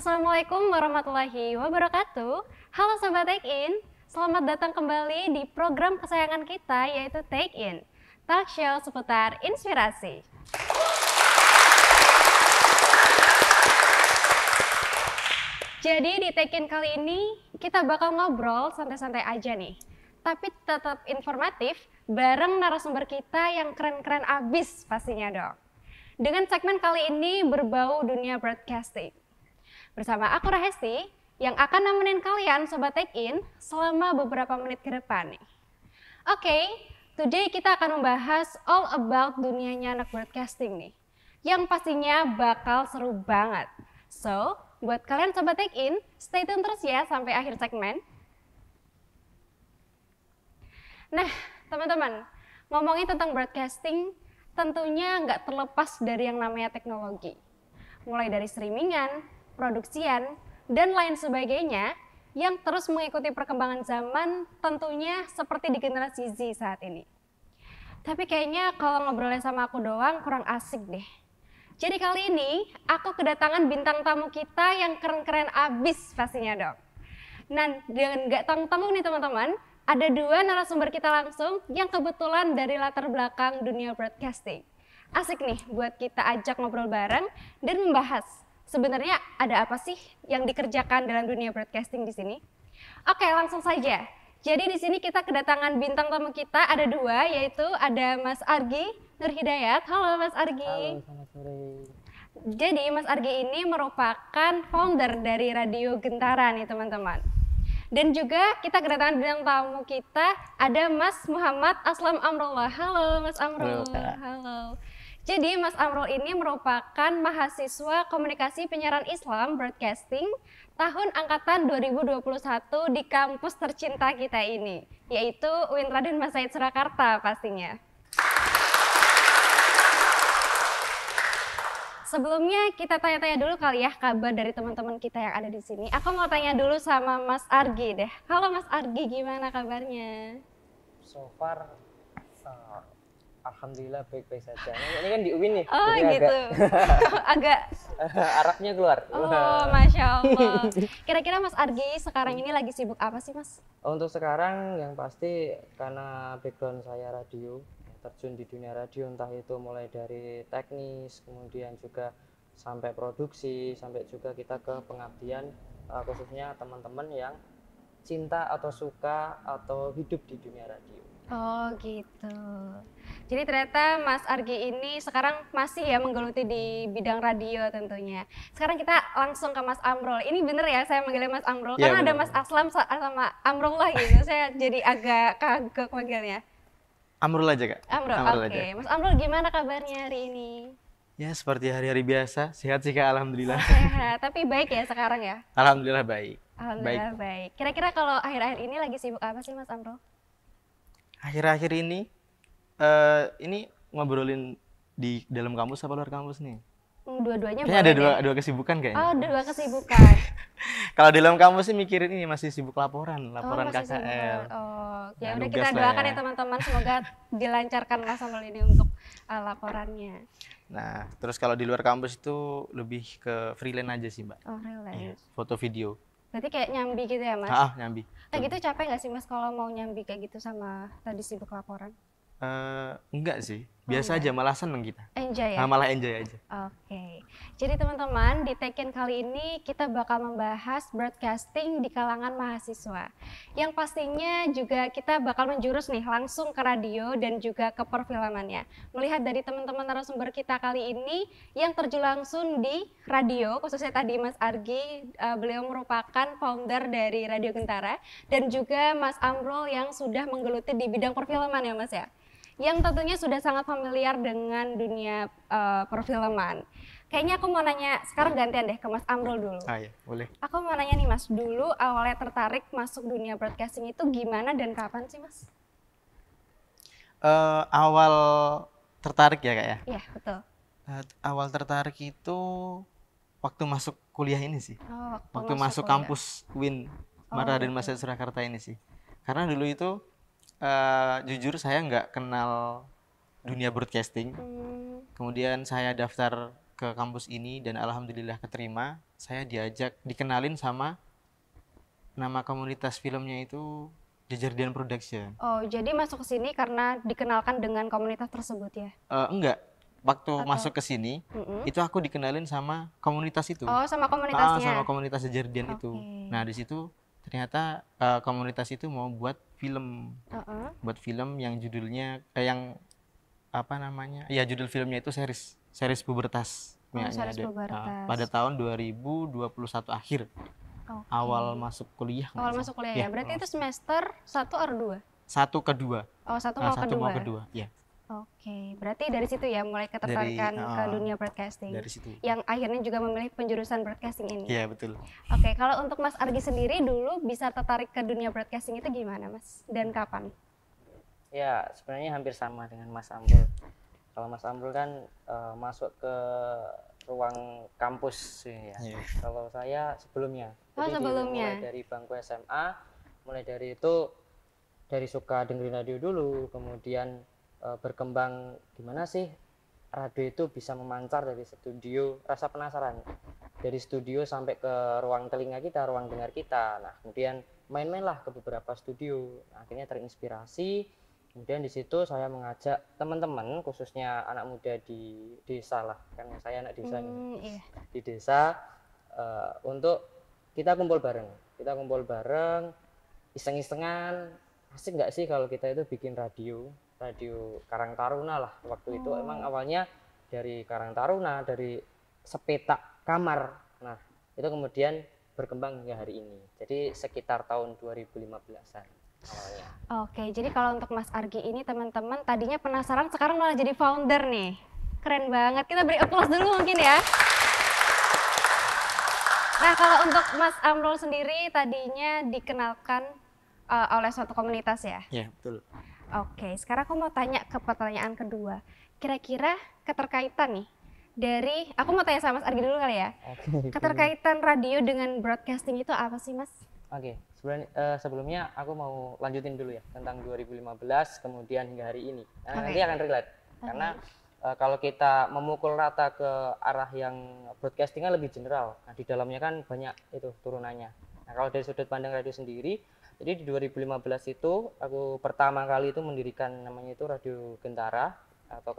Assalamualaikum warahmatullahi wabarakatuh. Halo Sobat Take In, selamat datang kembali di program kesayangan kita yaitu Take In, talk show seputar inspirasi. Jadi di Take In kali ini kita bakal ngobrol santai-santai aja nih, tapi tetap informatif bareng narasumber kita yang keren-keren abis pastinya dong. Dengan segmen kali ini berbau dunia broadcasting. Bersama aku Rahesti yang akan nemenin kalian Sobat Take In selama beberapa menit ke depan nih. Oke, today kita akan membahas all about dunianya anak broadcasting nih. Yang pastinya bakal seru banget. So, buat kalian Sobat Take In, stay tune terus ya sampai akhir segmen. Nah, teman-teman, ngomongin tentang broadcasting tentunya nggak terlepas dari yang namanya teknologi. Mulai dari streamingan, produksian, dan lain sebagainya yang terus mengikuti perkembangan zaman tentunya seperti di generasi Z saat ini. Tapi kayaknya kalau ngobrolnya sama aku doang kurang asik deh. Jadi kali ini aku kedatangan bintang tamu kita yang keren-keren abis pastinya dong. Nah, dengan gak tanggung-tanggung nih teman-teman, ada dua narasumber kita langsung yang kebetulan dari latar belakang dunia broadcasting. Asik nih buat kita ajak ngobrol bareng dan membahas sebenarnya ada apa sih yang dikerjakan dalam dunia broadcasting di sini? Oke, langsung saja. Jadi di sini kita kedatangan bintang tamu kita ada dua, yaitu ada Mas Argi Nurhidayat. Halo Mas Argi. Halo, selamat sore. Jadi Mas Argi ini merupakan founder dari Radio Gentara nih teman-teman. Dan juga kita kedatangan bintang tamu kita ada Mas Muhammad Aslam Amrullah. Halo Mas Amrul. Halo. Jadi Mas Amrul ini merupakan mahasiswa komunikasi penyiaran Islam broadcasting tahun angkatan 2021 di kampus tercinta kita ini, yaitu UIN Raden Mas Said Surakarta pastinya. Sebelumnya kita tanya-tanya dulu kali ya kabar dari teman-teman kita yang ada di sini. Aku mau tanya dulu sama Mas Argi deh. Halo Mas Argi, gimana kabarnya? So far, alhamdulillah baik-baik saja. Ini kan di UIN nih. Oh jadi gitu, agak Arabnya keluar. oh Masya Allah. Kira-kira Mas Argi sekarang ini lagi sibuk apa sih Mas? Untuk sekarang yang pasti karena background saya radio, terjun di dunia radio entah itu mulai dari teknis, kemudian juga sampai produksi, sampai juga kita ke pengabdian khususnya teman-teman yang cinta atau suka atau hidup di dunia radio. Oh gitu. Jadi ternyata Mas Argi ini sekarang masih ya menggeluti di bidang radio tentunya. Sekarang kita langsung ke Mas Amrul. Ini bener ya saya manggilnya Mas Amrul Ya, karena ada bener. Mas Aslam sama Amrullah gitu. Saya jadi agak kagok manggilnya. Amrul aja kak. Amrul, Amrul oke. aja. Mas Amrul gimana kabarnya hari ini? Ya seperti hari-hari biasa, sehat sih kak, alhamdulillah. Sehat, tapi baik ya sekarang ya? Alhamdulillah baik. Alhamdulillah baik. Kira-kira kalau akhir-akhir ini lagi sibuk apa sih Mas Amrul? Akhir-akhir ini ngobrolin di dalam kampus apa luar kampus nih? Dua-duanya Kayaknya ada boleh deh. dua kesibukan kayaknya. Oh, dua kesibukan. Kalau di dalam kampus sih mikirin ini masih sibuk laporan Masih sibuk. KKL. Oh, ya Nah, udah nugas kita lah doakan ya. ya teman-teman semoga dilancarkan Mas Amrul ini untuk laporannya. Nah, terus kalau di luar kampus itu lebih ke freelance aja sih mbak. Oh, Iya, freelance. foto video. Berarti kayak nyambi gitu ya, Mas? Nyambi. Kayak gitu capek nggak sih Mas kalau mau nyambi kayak gitu sama tadi sibuk laporan? Enggak sih, biasa aja, malah seneng kita. Enjoy ya? Malah enjoy aja. Oke, jadi teman-teman di Take In kali ini kita bakal membahas broadcasting di kalangan mahasiswa. Yang pastinya juga kita bakal menjurus nih langsung ke radio dan juga ke perfilmannya. Melihat dari teman-teman narasumber kita kali ini yang terjun langsung di radio, khususnya tadi Mas Argi, beliau merupakan founder dari Radio Gentara. Dan juga Mas Amrul yang sudah menggeluti di bidang perfilman ya Mas ya. Yang tentunya sudah sangat familiar dengan dunia perfilman. Kayaknya aku mau nanya, sekarang gantian deh ke Mas Amrul dulu. Iya, boleh. Aku mau nanya nih Mas, dulu awalnya tertarik masuk dunia broadcasting itu gimana dan kapan sih Mas? Awal tertarik ya kak ya? Iya, betul. Awal tertarik itu waktu masuk kuliah ini sih. Oh, Waktu masuk kuliah. kampus UIN Oh, Raden gitu. Mas Said Surakarta ini sih. Karena dulu itu jujur saya nggak kenal dunia broadcasting. Hmm, Kemudian saya daftar ke kampus ini dan alhamdulillah keterima, saya dikenalin sama nama komunitas filmnya itu Jejerdian Production. Oh, jadi masuk ke sini karena dikenalkan dengan komunitas tersebut ya? Enggak, waktu Atau- masuk ke sini Mm-mm. itu aku dikenalin sama komunitas itu. Oh, sama Ah, komunitasnya. sama komunitas Jejerdian itu. Oke. Nah, di situ ternyata komunitas itu mau buat film, Heeh. buat film yang judulnya yang apa namanya? Ya, judul filmnya itu series Pubertas. Oh, Punyanya series Pubertas. pada tahun 2021 akhir, Oke. awal masuk kuliah. nggak Awal salah. masuk kuliah Iya, ya? Berarti awal itu semester 1 atau 2? satu kedua. Oh, satu Ah, mau satu kedua. mau kedua, ya. Oke, berarti dari situ ya mulai ketertarikan ke dunia broadcasting. Dari situ. Yang akhirnya juga memilih penjurusan broadcasting ini. Iya, betul. Oke, kalau untuk Mas Argi sendiri dulu bisa tertarik ke dunia broadcasting itu gimana, Mas? Dan kapan? Ya, sebenarnya hampir sama dengan Mas Amrul. Kalau Mas Amrul kan masuk ke ruang kampus ya. Iya. Kalau saya sebelumnya. Oh, Jadi sebelumnya. mulai dari bangku SMA, mulai dari itu dari suka dengerin radio dulu, kemudian berkembang gimana sih radio itu bisa memancar dari studio, rasa penasaran. Dari studio sampai ke ruang telinga kita, ruang dengar kita. Nah, kemudian main-mainlah ke beberapa studio. Nah, akhirnya terinspirasi. Kemudian di situ saya mengajak teman-teman, khususnya anak muda di desa lah, karena saya anak desa nih, Iya. di desa untuk kita kumpul bareng. Kita kumpul bareng, iseng-isengan. Asik nggak sih kalau kita itu bikin radio Karang Taruna lah waktu itu. Emang awalnya dari Karang Taruna, dari sepetak kamar. Nah, itu kemudian berkembang hingga hari ini. Jadi sekitar tahun 2015-an awalnya. Oke, jadi kalau untuk Mas Argi ini teman-teman tadinya penasaran, sekarang malah jadi founder nih. Keren banget, kita beri aplaus dulu mungkin ya. Nah, kalau untuk Mas Amrul sendiri tadinya dikenalkan oleh suatu komunitas ya? Iya, betul. Oke, sekarang aku mau tanya ke pertanyaan kedua. Kira-kira keterkaitan nih dari, aku mau tanya sama Mas Argi dulu kali ya. Oke. Keterkaitan radio dengan broadcasting itu apa sih, Mas? Oke, sebelumnya aku mau lanjutin dulu ya tentang 2015 kemudian hingga hari ini. Nah, nanti akan relate karena kalau kita memukul rata ke arah yang broadcastingnya lebih general. Nah, di dalamnya kan banyak itu turunannya. Nah, kalau dari sudut pandang radio sendiri, jadi di 2015 itu aku pertama kali itu mendirikan namanya itu Radio Gentara atau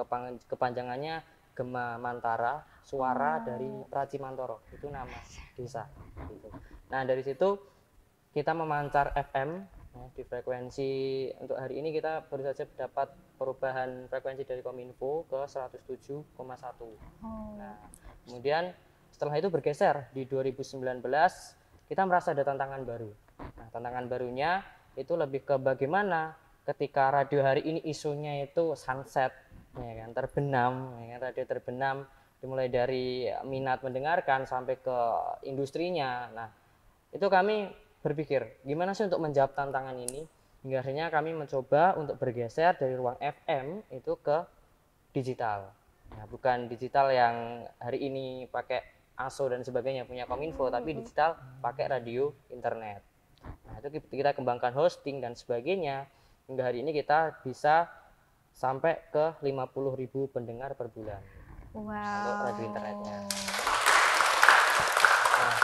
kepanjangannya Gema Mantara, suara dari Praci Mantoro. Itu nama desa gitu. Nah, dari situ kita memancar FM ya, di frekuensi untuk hari ini kita baru saja dapat perubahan frekuensi dari Kominfo ke 107,1. Nah, kemudian setelah itu bergeser di 2019 kita merasa ada tantangan baru. Nah, tantangan barunya itu lebih ke bagaimana ketika radio hari ini isunya itu sunset, ya kan, terbenam, ya kan, radio terbenam, dimulai dari minat mendengarkan sampai ke industrinya. Nah, itu kami berpikir gimana sih untuk menjawab tantangan ini, hingga akhirnya kami mencoba untuk bergeser dari ruang FM itu ke digital. Nah, bukan digital yang hari ini pakai ASO dan sebagainya punya Kominfo, tapi digital pakai radio internet. Nah, itu kita kembangkan hosting dan sebagainya, hingga hari ini kita bisa sampai ke 50.000 pendengar per bulan untuk radio internetnya. Nah,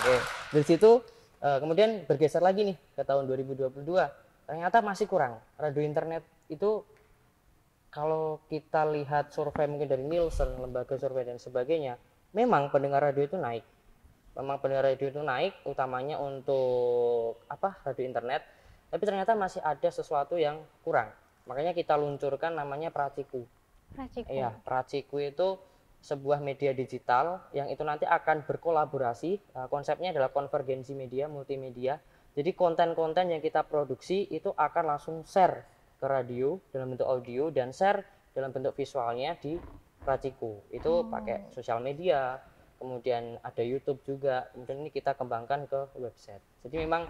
oke, dari situ kemudian bergeser lagi nih ke tahun 2022, ternyata masih kurang. Radio internet itu kalau kita lihat survei mungkin dari Nielsen, lembaga survei dan sebagainya, memang pendengar radio itu naik. Memang pendengar radio itu naik utamanya untuk radio internet, tapi ternyata masih ada sesuatu yang kurang. Makanya kita luncurkan namanya Praciku. Iya, Praciku itu sebuah media digital yang itu nanti akan berkolaborasi. Konsepnya adalah konvergensi media, multimedia. Jadi konten-konten yang kita produksi itu akan langsung share ke radio dalam bentuk audio dan share dalam bentuk visualnya di Praciku. Itu pakai sosial media, kemudian ada YouTube juga. Kemudian ini kita kembangkan ke website. Jadi memang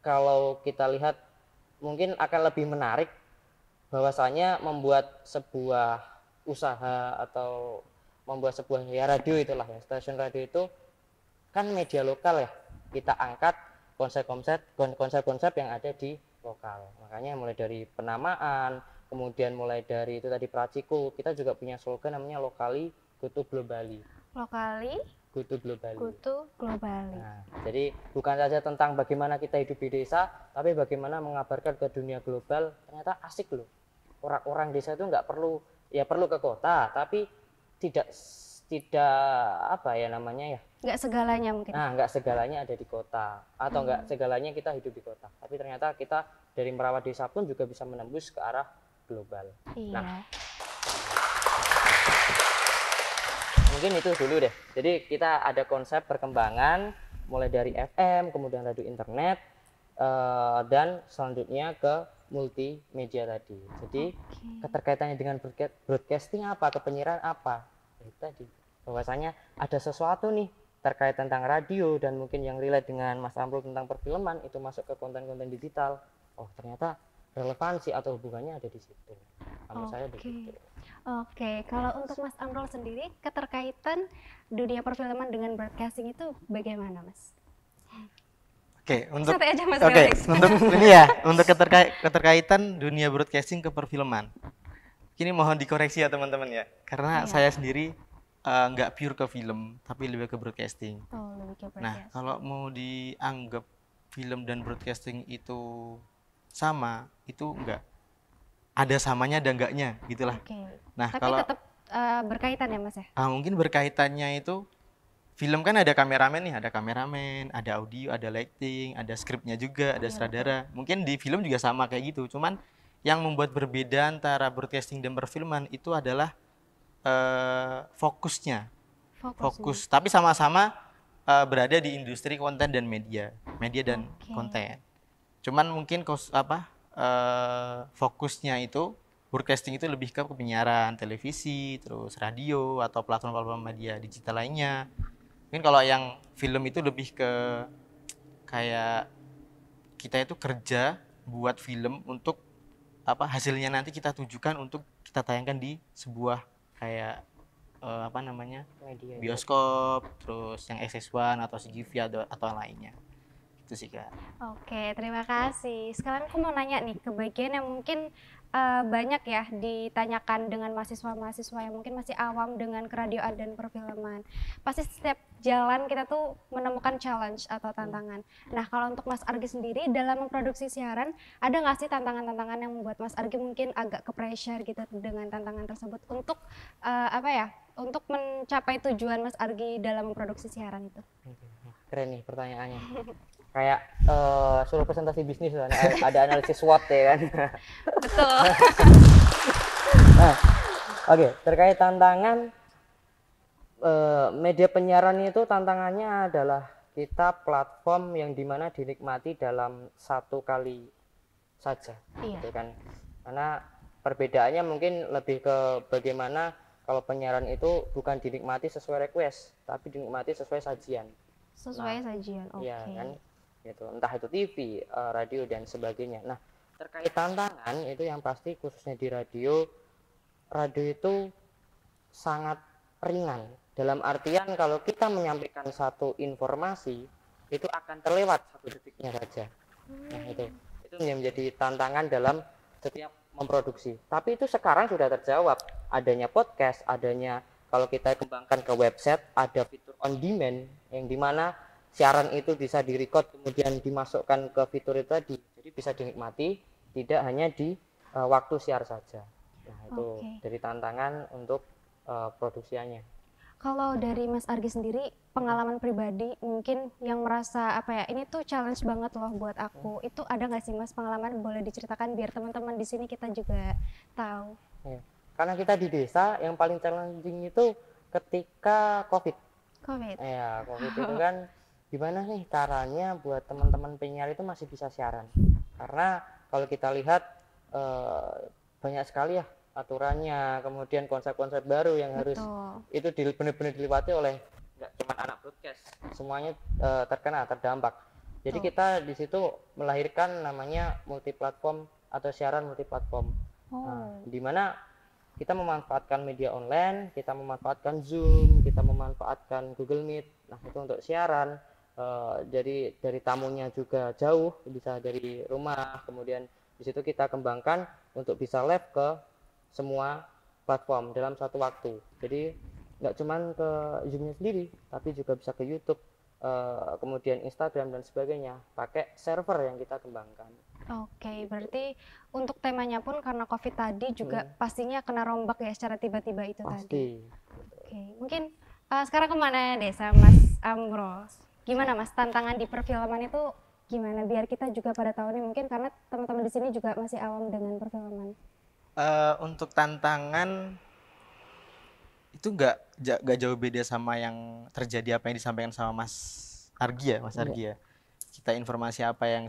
kalau kita lihat mungkin akan lebih menarik bahwasanya membuat sebuah usaha atau membuat sebuah radio itulah ya, stasiun radio itu kan media lokal ya, kita angkat konsep-konsep yang ada di lokal. Makanya mulai dari penamaan, kemudian mulai dari itu tadi Praciku, kita juga punya slogan namanya lokali Kutu globali. Lokali, Kutu globali. kutu globali. Nah, jadi bukan saja tentang bagaimana kita hidup di desa, tapi bagaimana mengabarkan ke dunia global. Ternyata asik loh. Orang-orang desa itu nggak perlu, ya perlu ke kota, tapi tidak tidak apa ya namanya ya. Nggak segalanya mungkin. Nah, nggak segalanya ada di kota, atau nggak segalanya kita hidup di kota. Tapi ternyata kita dari merawat desa pun juga bisa menembus ke arah global. Iya. Nah, mungkin itu dulu deh. Jadi kita ada konsep perkembangan mulai dari FM, kemudian radio internet, dan selanjutnya ke multimedia tadi. Jadi keterkaitannya dengan broadcasting apa, ke penyiaran apa? Itu tadi bahwasanya ada sesuatu nih terkait tentang radio dan mungkin yang relate dengan Mas Amrul tentang perfilman itu masuk ke konten-konten digital. Oh, ternyata relevansi atau hubungannya ada di situ. Kalau saya begitu. Oke, kalau untuk Mas Amrul sendiri, keterkaitan dunia perfilman dengan broadcasting itu bagaimana, Mas? Oke, untuk Santai aja, Mas Oke, Felix. untuk ini ya, untuk keterkaitan dunia broadcasting ke perfilman. Ini mohon dikoreksi ya teman-teman ya, karena saya sendiri nggak pure ke film, tapi lebih ke broadcasting. Oh, lebih ke Nah, broadcast. kalau mau dianggap film dan broadcasting itu sama, itu enggak. Ada samanya, ada enggaknya, gitulah. Oke. Nah, Tapi kalau tetap berkaitan ya, Mas ya? mungkin berkaitannya itu film kan ada kameramen nih, ada audio, ada lighting, ada skripnya juga, ada sutradara. Mungkin di film juga sama kayak gitu. Cuman yang membuat berbeda antara broadcasting dan perfilman itu adalah fokusnya. Fokus. Tapi sama-sama berada di industri konten dan media dan konten. Cuman mungkin fokusnya itu broadcasting itu lebih ke penyiaran televisi, terus radio atau platform-platform media digital lainnya. Mungkin kalau yang film itu lebih ke kayak kita itu kerja buat film untuk hasilnya nanti kita tujukan untuk kita tayangkan di sebuah kayak Media. bioskop, terus yang XS1 atau CGV atau lainnya. Itu sih Kak. Oke, terima kasih. Sekarang aku mau nanya nih ke bagian yang mungkin banyak ya ditanyakan dengan mahasiswa-mahasiswa yang mungkin masih awam dengan keradioan dan perfilman. Pasti setiap jalan kita tuh menemukan challenge atau tantangan. Nah, kalau untuk Mas Argi sendiri dalam memproduksi siaran, ada nggak sih tantangan-tantangan yang membuat Mas Argi mungkin agak ke pressure gitu dengan tantangan tersebut untuk untuk mencapai tujuan Mas Argi dalam memproduksi siaran itu? Keren nih pertanyaannya. Kayak suruh presentasi bisnis kan, ada analisis SWOT ya kan. Betul. Nah, oke, terkait tantangan media penyiaran itu tantangannya adalah kita platform yang dimana dinikmati dalam satu kali saja, gitu kan. Karena perbedaannya mungkin lebih ke bagaimana kalau penyiaran itu bukan dinikmati sesuai request, tapi dinikmati sesuai sajian. Sesuai sajian, oke. Iya kan, gitu. Entah itu TV, radio dan sebagainya. Nah, terkait tantangan itu yang pasti khususnya di radio itu sangat ringan. Dalam artian kalau kita menyampaikan satu informasi itu akan terlewat 1 detiknya saja. Nah, itu yang menjadi tantangan dalam setiap memproduksi. Tapi itu sekarang sudah terjawab. Adanya podcast, adanya kalau kita kembangkan ke website, ada fitur on demand yang dimana siaran itu bisa direcord kemudian dimasukkan ke fitur itu tadi. Jadi bisa dinikmati tidak hanya di waktu siar saja. Nah, itu dari tantangan untuk produksiannya. Kalau dari Mas Argi sendiri, pengalaman pribadi mungkin yang merasa ini tuh challenge banget loh buat aku. Itu ada nggak sih Mas pengalaman, boleh diceritakan biar teman-teman di sini kita juga tahu. Ya. Karena kita di desa yang paling challenging itu ketika COVID. Ya, COVID itu kan gimana nih caranya buat teman-teman penyiar itu masih bisa siaran. Karena kalau kita lihat banyak sekali ya aturannya, kemudian konsep-konsep baru yang harus itu benar-benar dilewati oleh nggak cuma anak broadcast, semuanya terdampak. Jadi kita di situ melahirkan namanya multiplatform atau siaran multiplatform. Nah, di mana kita memanfaatkan media online, kita memanfaatkan Zoom, kita memanfaatkan Google Meet. Nah, itu untuk siaran. Jadi dari tamunya juga jauh, bisa dari rumah. Kemudian di situ kita kembangkan untuk bisa live ke semua platform dalam satu waktu. Jadi nggak cuman ke Zoom-nya sendiri, tapi juga bisa ke YouTube, kemudian Instagram dan sebagainya, pakai server yang kita kembangkan. Oke, berarti untuk temanya pun karena COVID tadi juga pastinya kena rombak ya secara tiba-tiba itu tadi. Pasti. Oke, mungkin sekarang kemana deh sama Mas Amrul? Gimana Mas, tantangan di perfilman itu gimana? Biar kita juga pada tahu nih, mungkin karena teman-teman di sini juga masih awam dengan perfilman. Untuk tantangan itu nggak jauh beda sama yang terjadi apa yang disampaikan sama Mas Argi ya, Mas Argi ya. Kita informasi apa yang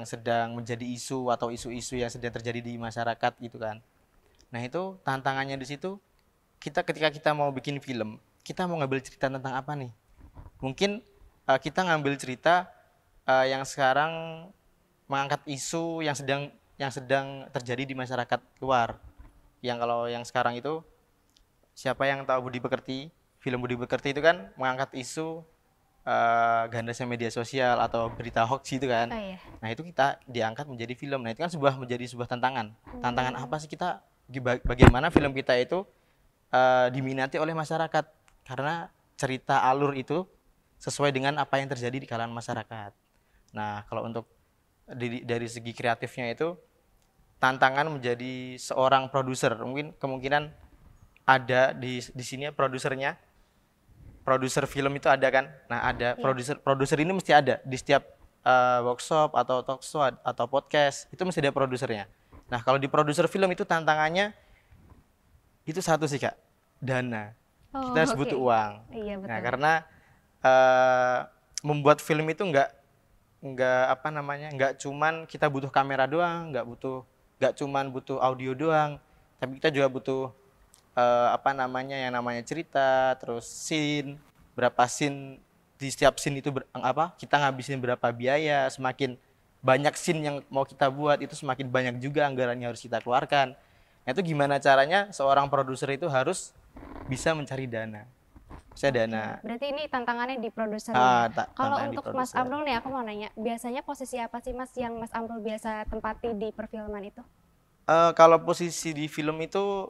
sedang menjadi isu atau isu-isu yang sedang terjadi di masyarakat gitu kan. Nah itu tantangannya di situ, ketika kita mau bikin film, kita mau ngambil cerita tentang apa nih? Mungkin kita ngambil cerita yang sekarang mengangkat isu yang sedang terjadi di masyarakat luar. Yang kalau yang sekarang itu, siapa yang tahu Budi Pekerti, film Budi Pekerti itu kan mengangkat isu gandasnya media sosial atau berita hoax gitu kan. Oh, iya. Nah itu kita diangkat menjadi film. Nah itu kan menjadi sebuah tantangan. Tantangan apa sih kita, bagaimana film kita itu diminati oleh masyarakat, karena cerita alur itu sesuai dengan apa yang terjadi di kalangan masyarakat. Nah kalau untuk dari segi kreatifnya itu, tantangan menjadi seorang produser, mungkin kemungkinan ada di sini produsernya, produser film itu ada kan. Nah ada produser ini mesti ada di setiap workshop atau talk show atau podcast, itu mesti ada produsernya. Nah kalau di produser film itu tantangannya itu satu sih Kak, dana. Kita harus butuh uang. Iya, betul. Nah karena membuat film itu nggak cuman kita butuh kamera doang, nggak cuman butuh audio doang, tapi kita juga butuh yang namanya cerita, terus scene, berapa scene di setiap scene itu kita ngabisin berapa biaya. Semakin banyak scene yang mau kita buat, itu semakin banyak juga anggaran yang harus kita keluarkan. Nah itu gimana caranya seorang produser itu harus bisa mencari dana. Dana. Berarti ini tantangannya di produser. Kalau untuk Mas Amrul nih, aku mau nanya, biasanya posisi apa sih Mas yang Mas Amrul biasa tempati di perfilman itu? Kalau posisi di film itu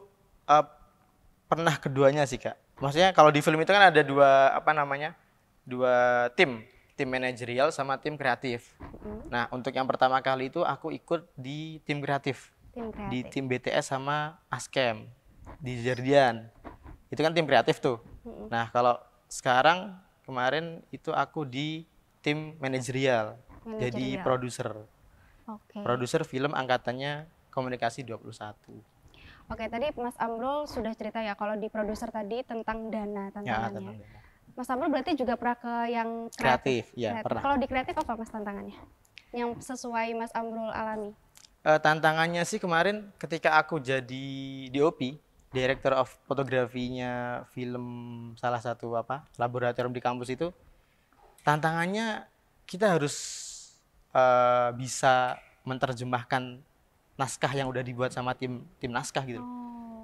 pernah keduanya sih Kak. Maksudnya kalau di film itu kan ada dua tim manajerial sama tim kreatif. Nah untuk yang pertama kali itu aku ikut di tim kreatif. Di tim BTS sama Askem di Jardian. Itu kan tim kreatif tuh. Nah kalau sekarang kemarin itu aku di tim manajerial. Jadi produser. Produser film angkatannya komunikasi 21. Oke, tadi Mas Amrul sudah cerita ya kalau di produser tadi tentang dana tantangannya. Ya, Mas Amrul berarti juga pernah ke yang kreatif. Ya, pernah. Kalau di kreatif apa Mas tantangannya? Yang sesuai Mas Amrul alami? Tantangannya sih kemarin ketika aku jadi DOP, Director of Fotografinya film salah satu laboratorium di kampus itu, tantangannya kita harus bisa menerjemahkan naskah yang udah dibuat sama tim naskah gitu.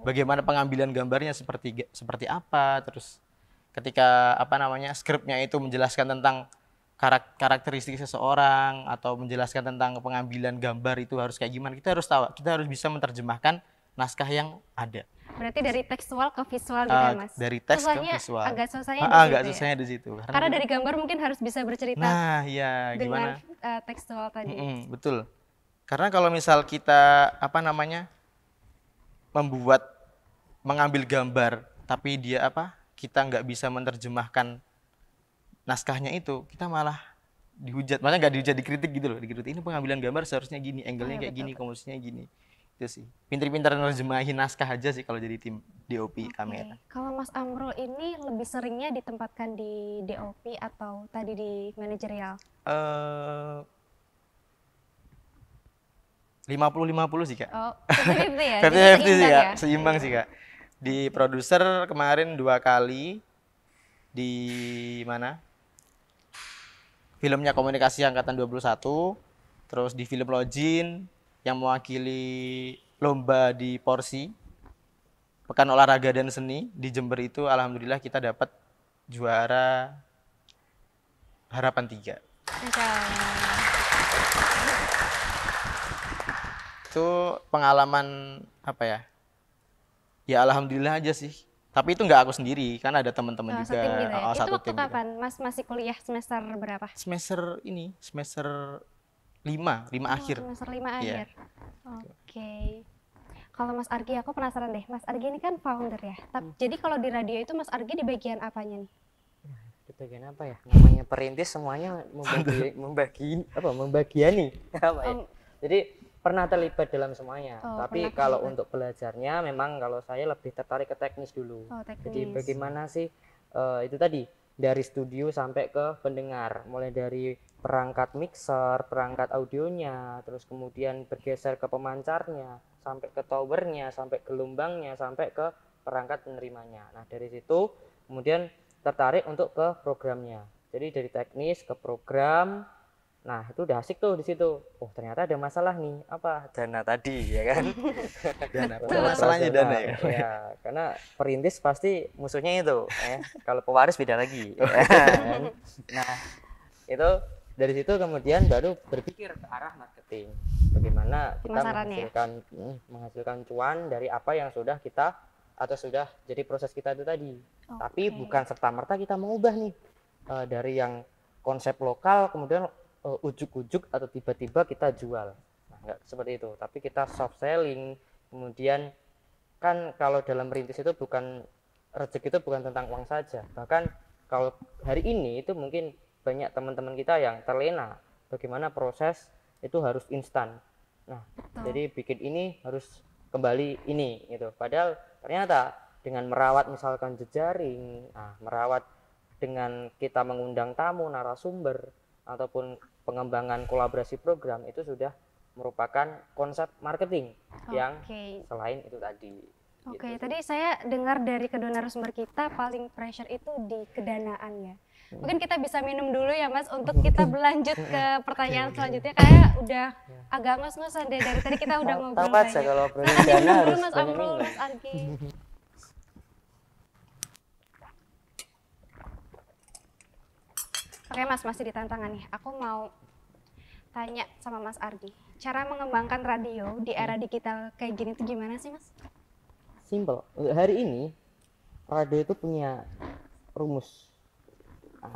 Bagaimana pengambilan gambarnya seperti apa, terus ketika skripnya itu menjelaskan tentang karakteristik seseorang atau menjelaskan tentang pengambilan gambar itu harus kayak gimana, kita harus bisa menerjemahkan naskah yang ada. Berarti dari tekstual ke visual gitu ya Mas? Dari teks ke visual. Agak susahnya di situ. Karena dari gambar mungkin harus bisa bercerita. Nah, iya, dengan tekstual tadi. Betul. Karena kalau misal kita mengambil gambar tapi kita nggak bisa menerjemahkan naskahnya itu, kita malah dihujat. Maksudnya nggak dihujat, dikritik gitu loh. Dikritik, ini pengambilan gambar seharusnya gini, angle-nya kayak gini, komposisinya gini. Itu sih. Pinter-pinter nerjemahin naskah aja sih kalau jadi tim DOP kamera. Kalau Mas Amrul ini lebih seringnya ditempatkan di DOP atau tadi di manajerial? 50-50 sih Kak. Oh, 50-50 ya? 50-50 sih Kak, seimbang sih Kak. Di produser kemarin 2 kali, di mana? Filmnya Komunikasi Angkatan 21, terus di film Login yang mewakili lomba di Porsi, Pekan Olahraga dan Seni di Jember itu, alhamdulillah kita dapat juara Harapan 3. Itu pengalaman Ya alhamdulillah aja sih. Tapi itu nggak aku sendiri, kan ada teman-teman juga. Setim gitu ya. Itu Satu waktu tim juga. kapan? Mas masih kuliah semester berapa? Semester 5 Oh, akhir. semester 5 Iya. akhir. Oke. Kalau Mas Argi, aku penasaran deh. Mas Argi ini kan founder ya. Jadi kalau di radio itu Mas Argi di bagian apanya nih? Di bagian apa ya? Namanya perintis semuanya membagiani apa ya? Om, Jadi pernah terlibat dalam semuanya. Oh, Tapi pernah kalau terlibat. untuk belajarnya memang kalau saya lebih tertarik ke teknis dulu. Oh, Jadi teknis. bagaimana sih itu tadi dari studio sampai ke pendengar, mulai dari perangkat mixer, perangkat audionya, terus kemudian bergeser ke pemancarnya, sampai ke towernya, sampai gelombangnya, sampai ke perangkat penerimanya. Nah, dari situ kemudian tertarik untuk ke programnya. Jadi dari teknis ke program. Nah, itu udah asik tuh di situ. Oh, ternyata ada masalah nih. Apa? Dana tadi, ya kan? Dana. Betul. Masalahnya dana ya. Ya, karena perintis pasti musuhnya itu. Kalau pewaris beda lagi. Ya kan? Nah, itu dari situ kemudian baru berpikir ke arah marketing. Bagaimana kita Pemasarannya ya? menghasilkan cuan dari apa yang sudah kita atau sudah jadi proses kita itu tadi. Tapi Oke. bukan serta-merta kita mengubah nih dari yang konsep lokal kemudian ujuk-ujuk atau tiba-tiba kita jual. Nah, enggak seperti itu, tapi kita soft selling. Kemudian kan kalau dalam merintis itu bukan rezeki, itu bukan tentang uang saja. Bahkan kalau hari ini itu mungkin banyak teman-teman kita yang terlena bagaimana proses itu harus instan. Nah, jadi bikin ini harus kembali ini gitu. Padahal ternyata dengan merawat misalkan jejaring, merawat dengan kita mengundang tamu, narasumber, ataupun pengembangan kolaborasi program itu sudah merupakan konsep marketing yang Oke. selain itu tadi. Oke, Gitu. tadi saya dengar dari kedua narasumber kita paling pressure itu di kedanaan ya. Mungkin kita bisa minum dulu ya Mas untuk kita berlanjut ke pertanyaan selanjutnya. Kayak udah agak ngos-ngosan deh dari tadi kita udah ngobrol Tahu aja banyak. kalau Nah, berani dana minum dulu harus Mas banyak Amrul, minum. Mas Argi. Oke Mas, masih di tantangan nih. Aku mau tanya sama Mas Argi. Cara mengembangkan radio di era digital kayak gini tuh gimana sih Mas? Simple. Hari ini radio itu punya rumus.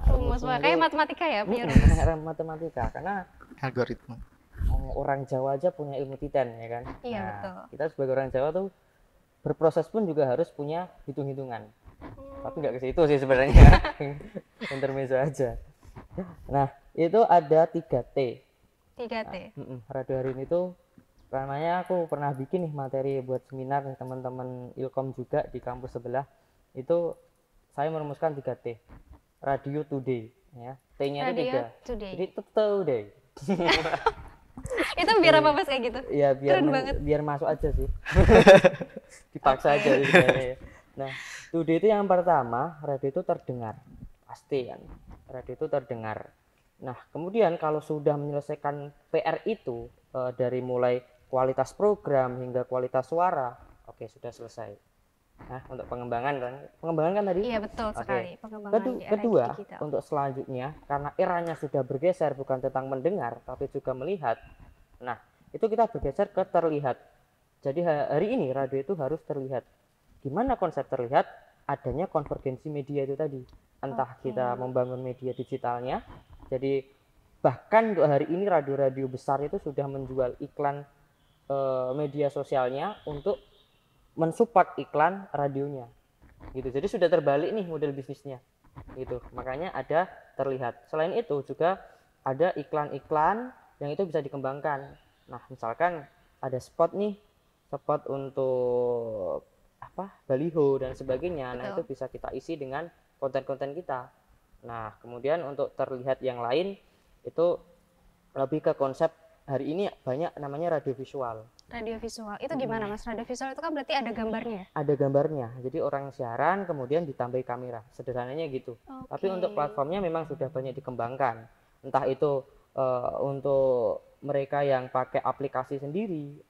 Rumus, wah, kayak matematika ya, punya rumus. Rumus matematika, karena Algoritma. orang Jawa aja punya ilmu titen, ya kan? Iya, Nah, betul. kita sebagai orang Jawa tuh berproses pun juga harus punya hitung-hitungan. Tapi nggak ke situ sih sebenarnya. Intermezzo aja. Nah, itu ada 3T. 3T. Radio hari ini tuh namanya, aku pernah bikin nih materi buat seminar nih teman-teman Ilkom juga di kampus sebelah. Itu saya merumuskan 3T. Radio Today, ya. T-nya itu Radio 3. Today. Jadi today. Itu biar apa Mas kayak gitu? Ya biar Keren banget. biar masuk aja sih. Dipaksa aja sih sebenarnya. Nah, today itu yang pertama, radio itu terdengar. Pasti kan. Radio itu terdengar. Nah, kemudian kalau sudah menyelesaikan PR itu dari mulai kualitas program hingga kualitas suara, oke, sudah selesai. Nah, untuk pengembangan kan tadi. Iya, betul Oke. sekali. Pengembangan di era Kedua, digital. untuk selanjutnya, karena eranya sudah bergeser bukan tentang mendengar tapi juga melihat. Nah, itu kita bergeser ke terlihat. Jadi hari ini radio itu harus terlihat. Gimana konsep terlihat? Adanya konvergensi media itu tadi. Entah kita membangun media digitalnya. Jadi bahkan untuk hari ini radio-radio besar itu sudah menjual iklan media sosialnya untuk mensupport iklan radionya. Gitu. Jadi sudah terbalik nih model bisnisnya. Gitu. Makanya ada terlihat. Selain itu juga ada iklan-iklan yang itu bisa dikembangkan. Nah, misalkan ada spot nih, spot untuk baliho dan sebagainya. Nah, itu bisa kita isi dengan konten-konten kita. Nah, kemudian untuk terlihat yang lain itu lebih ke konsep hari ini banyak namanya radio visual. Radio visual. Itu gimana Mas? Radio visual itu kan berarti ada gambarnya ya? Ada gambarnya. Jadi orang siaran kemudian ditambahi kamera. Sederhananya gitu. Tapi untuk platformnya memang sudah banyak dikembangkan. Entah itu untuk mereka yang pakai aplikasi sendiri,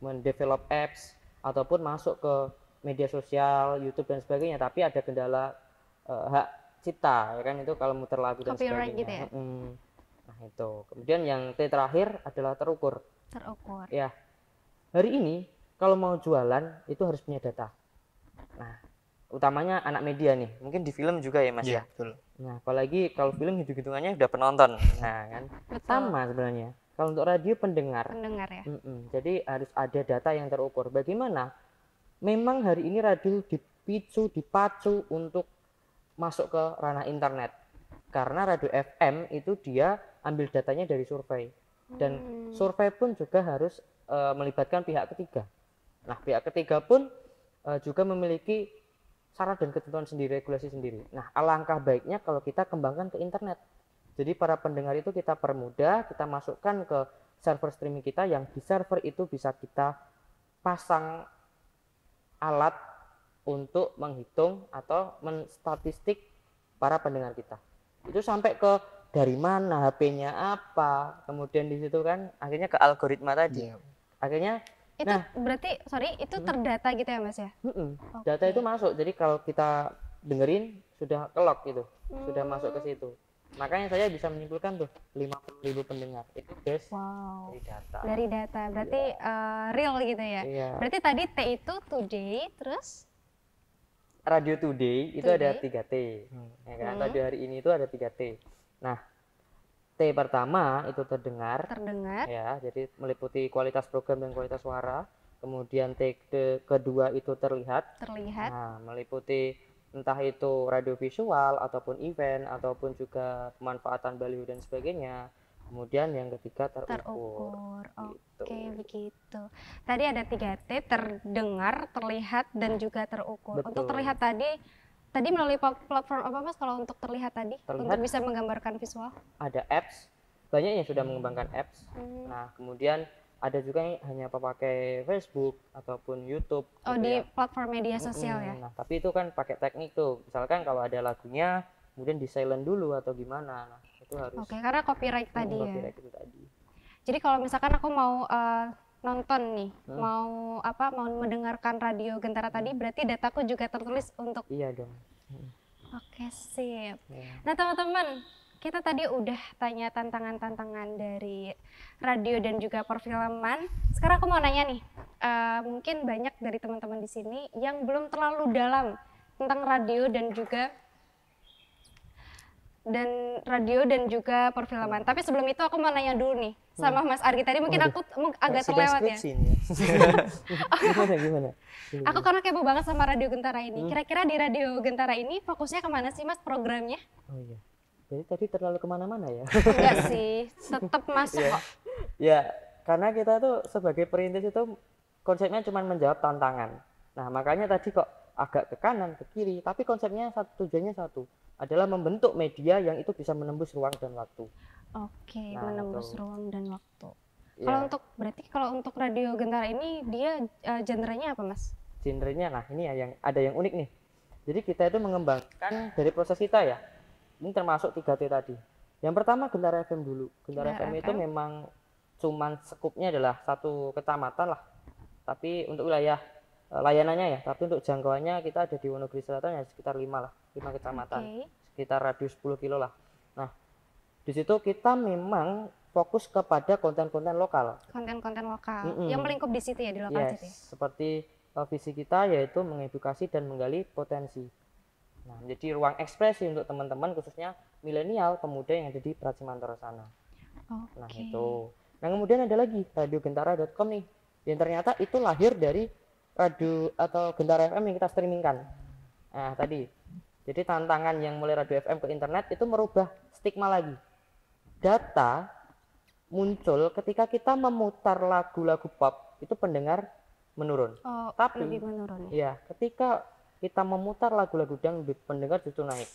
mendevelop apps ataupun masuk ke media sosial, YouTube dan sebagainya. Tapi ada kendala hak cipta, ya kan, itu kalau muter lagu dan Copyright sebagainya. gitu ya? Nah, itu. Kemudian yang T terakhir adalah terukur. Terukur. Ya, hari ini kalau mau jualan itu harus punya data. Nah, utamanya anak media nih, mungkin di film juga ya Mas Iya, ya. betul. Nah, apalagi kalau film hitung-hitungannya udah penonton. Nah, kan Betul. sama sebenarnya. Kalau untuk radio pendengar, Pendengar ya. jadi harus ada data yang terukur. Bagaimana? Memang hari ini radio dipacu untuk masuk ke ranah internet. Karena radio FM itu dia ambil datanya dari survei. Dan survei pun juga harus melibatkan pihak ketiga. Nah, pihak ketiga pun juga memiliki syarat dan ketentuan sendiri, regulasi sendiri. Nah, alangkah baiknya kalau kita kembangkan ke internet. Jadi para pendengar itu kita permudah, kita masukkan ke server streaming kita, yang di server itu bisa kita pasang alat untuk menghitung atau menstatistik para pendengar kita. Itu sampai ke dari mana, HP-nya apa, kemudian di situ kan akhirnya ke algoritma tadi. Iya. Akhirnya Itu berarti itu terdata gitu ya Mas ya? data itu masuk. Jadi kalau kita dengerin sudah kelok gitu, sudah masuk ke situ. Makanya saya bisa menyimpulkan tuh 50.000 pendengar itu guys Wow. dari data. Dari data, berarti real gitu ya? Iya. Berarti tadi T itu today, terus Radio Today itu ada 3T. Ya kan? Radio hari ini itu ada 3T. Nah, T pertama itu terdengar. Ya, jadi meliputi kualitas program dan kualitas suara. Kemudian T kedua itu terlihat. Nah, meliputi entah itu radio visual ataupun event ataupun juga pemanfaatan baliho dan sebagainya. Kemudian yang ketiga terukur. Oke, begitu. Tadi ada 3T, terdengar, terlihat, dan juga terukur. Betul. Untuk terlihat tadi melalui platform apa Mas kalau untuk terlihat tadi? Untuk bisa menggambarkan visual? Ada apps, banyak yang sudah mengembangkan apps. Nah, kemudian ada juga yang hanya pakai Facebook ataupun YouTube. Oh, gitu di ya. platform media sosial ya? Nah, tapi itu kan pakai teknik tuh. Misalkan kalau ada lagunya, kemudian di silent dulu atau gimana. Nah, itu harus. Oke, karena copyright tadi ya. Copyright itu tadi. Jadi kalau misalkan aku mau nonton nih, mau mendengarkan radio Gentara tadi, berarti dataku juga tertulis untuk. Iya dong. Oke, sip. Ya. Nah, teman-teman, kita tadi udah tanya tantangan-tantangan dari radio dan juga perfilman. Sekarang aku mau nanya nih, mungkin banyak dari teman-teman di sini yang belum terlalu dalam tentang radio dan juga perfilman. Tapi sebelum itu aku mau nanya dulu nih sama Mas Argi tadi, mungkin aku agak terlewat ya. Gimana? Aku karena kepo banget sama Radio Gentara ini. Kira-kira di Radio Gentara ini fokusnya kemana sih Mas programnya? Oh iya. Jadi tadi terlalu kemana-mana ya? Enggak sih, tetap masuk kok. Ya, karena kita tuh sebagai perintis itu konsepnya cuma menjawab tantangan. Nah, makanya tadi kok agak ke kanan, ke kiri, tapi konsepnya tujuannya satu, adalah membentuk media yang itu bisa menembus ruang dan waktu. Oke, menembus ruang dan waktu. Ya. Kalau untuk Radio Gentara ini dia genrenya apa Mas? Genrenya, nah ini yang ada yang unik nih. Jadi kita itu mengembangkan dari proses kita ya. Ini termasuk 3T tadi. Yang pertama Gentara FM dulu. Gentara FM itu memang cuman skupnya adalah satu kecamatan lah. Tapi untuk wilayah layanannya ya, tapi untuk jangkauannya kita ada di Wonogiri Selatan ya sekitar 5 kecamatan. Sekitar radius 10 kilo lah. Nah, di situ kita memang fokus kepada konten-konten lokal. Konten-konten lokal. Yang melingkup di situ ya, di lokal situ ya. Seperti visi kita yaitu mengedukasi dan menggali potensi. Nah, menjadi ruang ekspresi untuk teman-teman khususnya milenial pemuda yang ada di Pracimantoro sana. Nah, itu. Nah, kemudian ada lagi radiogentara.com nih. Yang ternyata itu lahir dari radio atau Gentara FM yang kita streamingkan. Nah, tadi. Jadi tantangan yang mulai radio FM ke internet itu merubah stigma lagi. Data muncul ketika kita memutar lagu-lagu pop, itu pendengar menurun. Tapi lebih menurun ya, ketika kita memutar lagu-lagu dangdut, pendengar justru naik.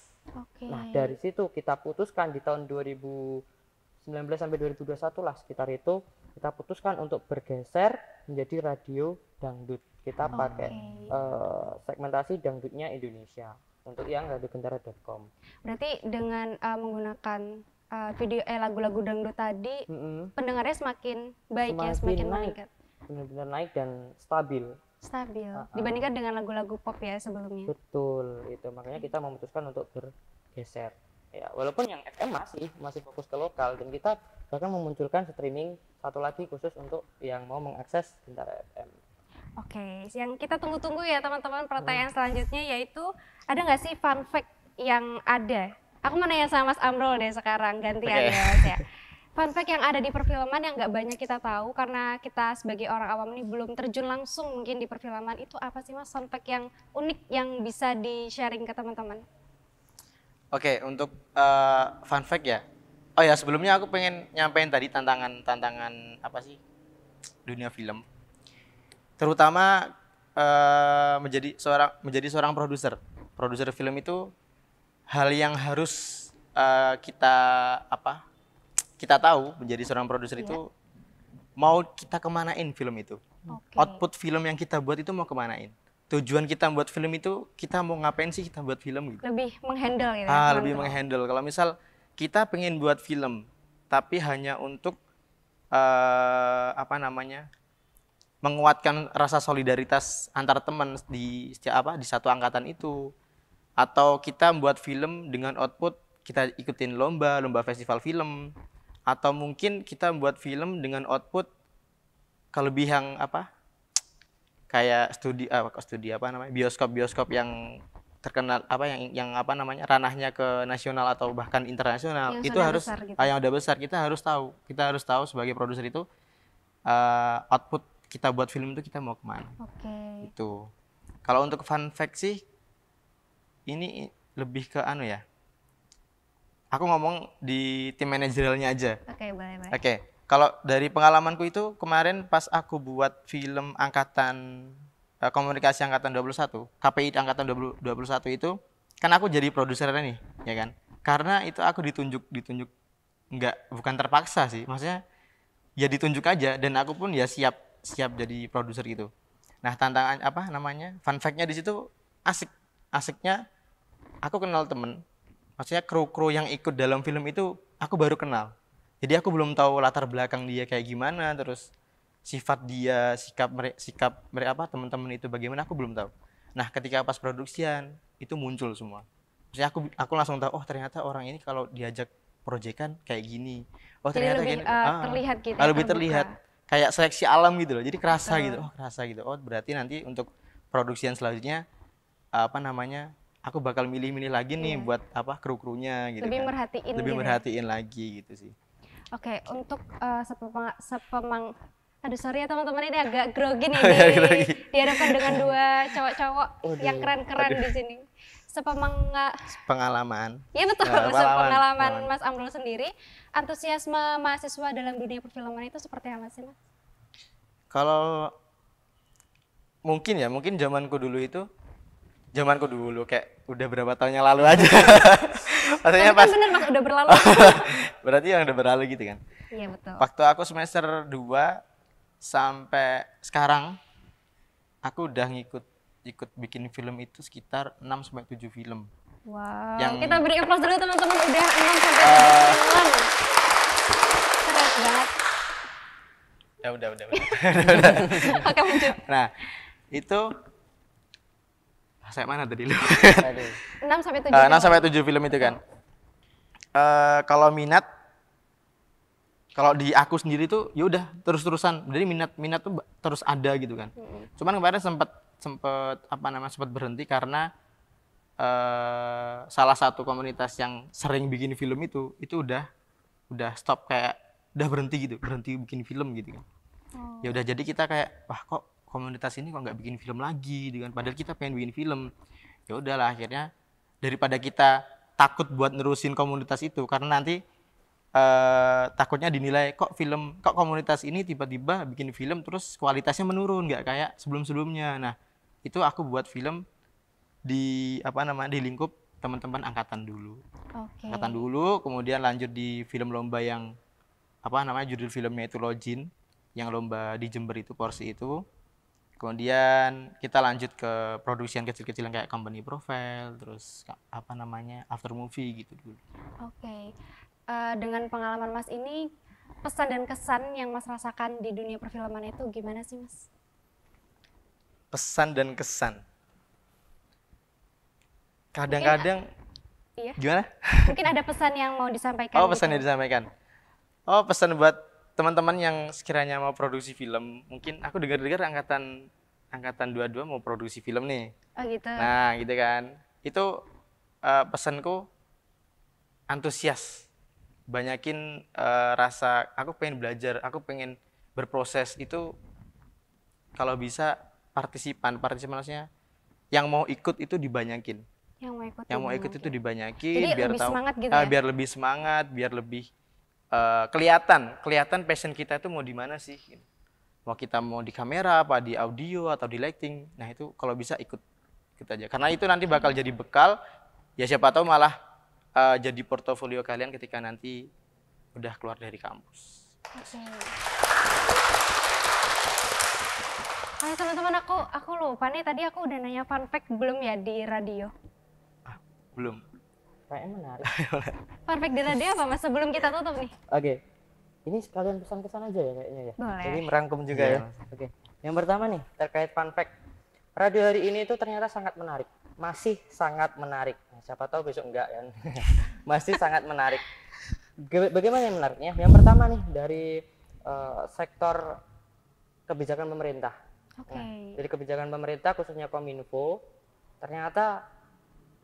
Nah, dari situ kita putuskan di tahun 2019 sampai 2021 lah sekitar itu, kita putuskan untuk bergeser menjadi radio dangdut. Kita pakai segmentasi dangdutnya Indonesia untuk yang radiogentara.com. Berarti dengan menggunakan lagu-lagu dangdut tadi, pendengarnya semakin baik ya, semakin meningkat. Benar-benar naik dan stabil dibandingkan dengan lagu-lagu pop ya sebelumnya. Betul, itu makanya kita memutuskan untuk bergeser ya, walaupun yang FM masih fokus ke lokal, dan kita bahkan memunculkan streaming satu lagi khusus untuk yang mau mengakses Gentara FM. Oke, yang kita tunggu-tunggu ya teman-teman, pertanyaan selanjutnya yaitu ada nggak sih fun fact yang ada? Aku mau nanya sama Mas Amrul deh sekarang, gantian Oke. ya Mas ya. Fun fact yang ada di perfilman yang nggak banyak kita tahu karena kita sebagai orang awam ini belum terjun langsung mungkin di perfilman, itu apa sih Mas fun fact yang unik yang bisa di-sharing ke teman-teman? Oke, untuk fun fact ya. Oh ya, sebelumnya aku pengen nyampein tadi tantangan apa sih dunia film. Terutama menjadi seorang produser. Produser film itu hal yang harus kita apa? Kita tahu menjadi seorang produser Iya. itu mau kita kemanain film itu. Oke. Output film yang kita buat itu mau kemanain. Tujuan kita buat film itu kita mau ngapain sih kita buat film gitu. Lebih menghandle gitu ya, Lebih mengontrol. menghandle. Kalau misal kita pengen buat film, tapi hanya untuk apa namanya menguatkan rasa solidaritas antar teman di satu angkatan itu, atau kita buat film dengan output kita ikutin lomba festival film, atau mungkin kita buat film dengan output kelebihan apa kayak studi apa namanya bioskop yang terkenal apa yang apa namanya ranahnya ke nasional atau bahkan internasional, Yang itu sudah harus besar gitu. yang udah besar kita harus tahu sebagai produser itu output kita buat film itu kita mau kemana. Oke. Itu kalau untuk fun fact sih ini lebih ke anu ya, aku ngomong di tim manajerialnya aja. Oke, boleh. Oke, kalau dari pengalamanku itu kemarin pas aku buat film angkatan komunikasi angkatan 21, KPI angkatan 21 itu kan aku jadi produsernya nih, ya kan? Karena itu aku ditunjuk bukan terpaksa sih, maksudnya ya ditunjuk aja dan aku pun ya siap jadi produser gitu. Nah, tantangan apa namanya? Fun fact-nya di situ asiknya aku kenal temen, maksudnya kru yang ikut dalam film itu aku baru kenal. Jadi aku belum tahu latar belakang dia kayak gimana, terus sifat dia, sikap mereka apa teman-teman itu bagaimana aku belum tahu. Nah, ketika pas produksian itu muncul semua. Maksudnya aku langsung tahu, oh ternyata orang ini kalau diajak proyekan kayak gini. Oh Jadi ternyata lebih gini. terlihat gitu ya, Lebih terbuka. terlihat kayak seleksi alam gitu loh. Jadi kerasa Betul. gitu. Oh, kerasa gitu. Oh, berarti nanti untuk produksian selanjutnya apa namanya? Aku bakal milih-milih lagi nih Iya. buat apa kru-krunya gitu Lebih kan. merhatiin Lebih gitu ya. merhatiin lagi gitu sih. Oke, untuk aduh sorry ya teman-teman, ini agak grogi nih Grogi. dihadapkan dengan dua cowok-cowok yang keren-keren di sini. Pengalaman. Ya betul, Nah, sepengalaman pengalaman. Mas Amrul sendiri, antusiasme mahasiswa dalam dunia perfilman itu seperti apa sih Mas? Kalau mungkin zamanku dulu kayak udah berapa tahun yang lalu aja. Maksudnya Tapi kan bener Mas, udah berlalu. berarti yang udah berlalu gitu kan. Iya betul. Waktu aku semester 2 sampai sekarang aku udah ikut bikin film itu sekitar 6 sampai 7 film. Wow, Yang- kita beri applause dulu teman-teman, udah 6 sampai 7 film. Keren banget. Ya udah. Oke, lanjut. Nah, itu saya mana tadi lu? Aduh. 6 sampai 7 6 film. sampai 7 film itu kan. Kalau minat kalau di aku sendiri tuh ya udah terus-terusan. Jadi minat tuh terus ada gitu kan. Cuman kemarin sempat berhenti karena salah satu komunitas yang sering bikin film itu udah stop, kayak udah berhenti bikin film gitu kan. Ya udah, jadi kita kayak wah kok komunitas ini kok nggak bikin film lagi gitu kan, padahal kita pengen bikin film. Ya udahlah, akhirnya daripada kita takut buat nerusin komunitas itu karena nanti takutnya dinilai kok komunitas ini tiba-tiba bikin film terus kualitasnya menurun nggak kayak sebelum-sebelumnya. Nah, itu aku buat film di di lingkup teman-teman angkatan dulu. Oke. Angkatan dulu, kemudian lanjut di film lomba yang judul filmnya itu Lojin, yang lomba di Jember itu, Porsi itu. Kemudian kita lanjut ke produksian kecil-kecilan kayak company profile, terus after movie gitu dulu. Oke. Dengan pengalaman Mas ini, pesan dan kesan yang Mas rasakan di dunia perfilman itu gimana sih Mas? Pesan dan kesan. Kadang-kadang Iya. gimana? Mungkin ada pesan yang mau disampaikan. Oh, pesan gitu. yang disampaikan. Oh, pesan buat teman-teman yang sekiranya mau produksi film. Mungkin aku dengar-dengar angkatan angkatan 22 mau produksi film nih. Oh gitu. Nah, gitu kan. Itu pesanku antusias. Banyakin rasa aku pengen belajar, aku pengen berproses itu kalau bisa partisipan maksudnya yang mau ikut itu dibanyakin. Yang mau ikut itu dibanyakin jadi biar lebih tahu semangat gitu ya? biar lebih semangat, biar lebih kelihatan passion kita itu mau di mana sih. Mau kita mau di kamera apa di audio atau di lighting. Nah, itu kalau bisa ikut aja. Karena itu nanti bakal jadi bekal ya siapa tahu malah jadi portofolio kalian ketika nanti udah keluar dari kampus. Oke. Oke teman-teman, aku lupa nih, tadi aku udah nanya fun fact belum ya di radio? Belum. Kayaknya menarik. Fun fact di radio apa mas sebelum kita tutup nih? Oke. Ini sekalian pesan-pesan aja ya kayaknya ya. Boleh. Jadi merangkum juga ya. Oke. Yang pertama nih terkait fun fact. Radio hari ini itu ternyata sangat menarik. Masih sangat menarik. Nah, siapa tahu besok enggak kan. Masih sangat menarik. Bagaimana yang menariknya? Yang pertama nih dari sektor kebijakan pemerintah. Oke. Nah, dari kebijakan pemerintah khususnya Kominfo ternyata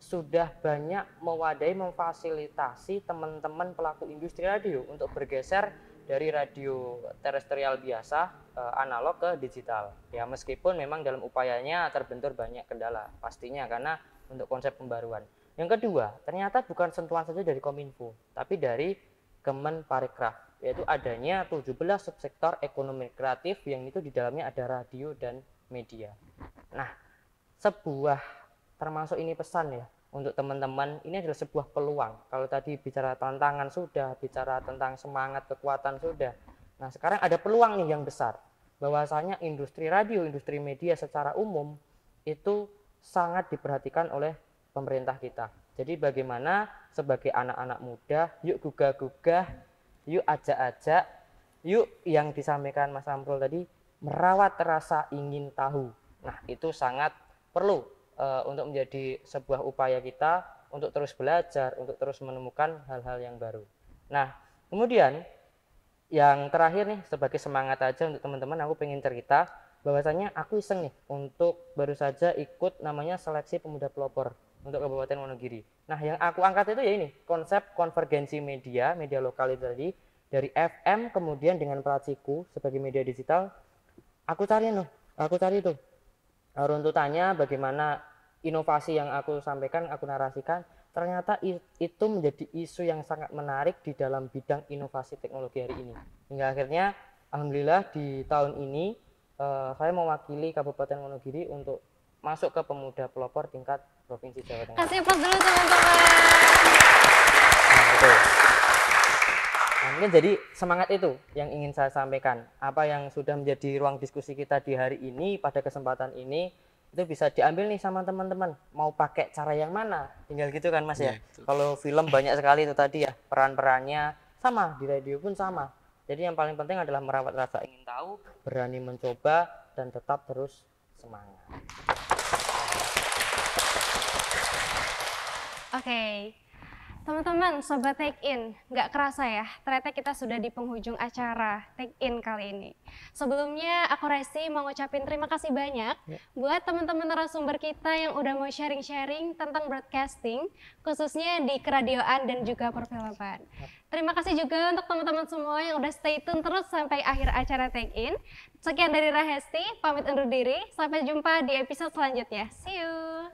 sudah banyak mewadai memfasilitasi teman-teman pelaku industri radio untuk bergeser dari radio terestrial biasa analog ke digital. Ya meskipun memang dalam upayanya terbentur banyak kendala pastinya karena untuk konsep pembaruan. Yang kedua, ternyata bukan sentuhan saja dari Kominfo, tapi dari Kemenparekraf, yaitu adanya 17 subsektor ekonomi kreatif yang itu di dalamnya ada radio dan media. Nah, termasuk ini pesan ya untuk teman-teman, ini adalah sebuah peluang. Kalau tadi bicara tantangan sudah, bicara tentang semangat, kekuatan sudah. Nah, sekarang ada peluang nih yang besar. Bahwasanya industri radio, industri media secara umum itu sangat diperhatikan oleh pemerintah kita. Jadi bagaimana sebagai anak-anak muda, yuk gugah-gugah, yuk ajak-ajak, yuk yang disampaikan Mas Amrul tadi, merawat rasa ingin tahu. Nah, itu sangat perlu untuk menjadi sebuah upaya kita untuk terus belajar, untuk terus menemukan hal-hal yang baru. Nah, kemudian yang terakhir nih sebagai semangat aja untuk teman-teman, aku pengen cerita bahwasanya aku iseng nih untuk baru saja ikut namanya seleksi pemuda pelopor untuk Kabupaten Wonogiri. Nah, yang aku angkat itu ya ini, konsep konvergensi media lokal itu tadi, dari FM kemudian dengan Praciku sebagai media digital, aku cari itu runtutannya bagaimana inovasi yang aku sampaikan, aku narasikan, ternyata itu menjadi isu yang sangat menarik di dalam bidang inovasi teknologi hari ini. Hingga akhirnya, alhamdulillah di tahun ini saya mewakili Kabupaten Wonogiri untuk masuk ke pemuda pelopor tingkat Provinsi Jawa Tengah. Kasih applause dulu teman-teman. Nah, mungkin jadi semangat itu yang ingin saya sampaikan. Apa yang sudah menjadi ruang diskusi kita di hari ini, pada kesempatan ini, itu bisa diambil nih sama teman-teman. Mau pakai cara yang mana? Tinggal gitu kan Mas ya. Kalau film banyak sekali itu tadi ya, peran-perannya sama, di radio pun sama. Jadi yang paling penting adalah merawat rasa ingin tahu, berani mencoba, dan tetap terus semangat. Oke. Teman-teman, Sobat Take In, nggak kerasa ya, ternyata kita sudah di penghujung acara Take In kali ini. Sebelumnya, aku Resti mau ngucapin terima kasih banyak buat teman-teman narasumber kita yang udah mau sharing-sharing tentang broadcasting, khususnya di keradioan dan juga perfilman. Terima kasih juga untuk teman-teman semua yang udah stay tune terus sampai akhir acara Take In. Sekian dari Rahesti, pamit undur diri, sampai jumpa di episode selanjutnya. See you!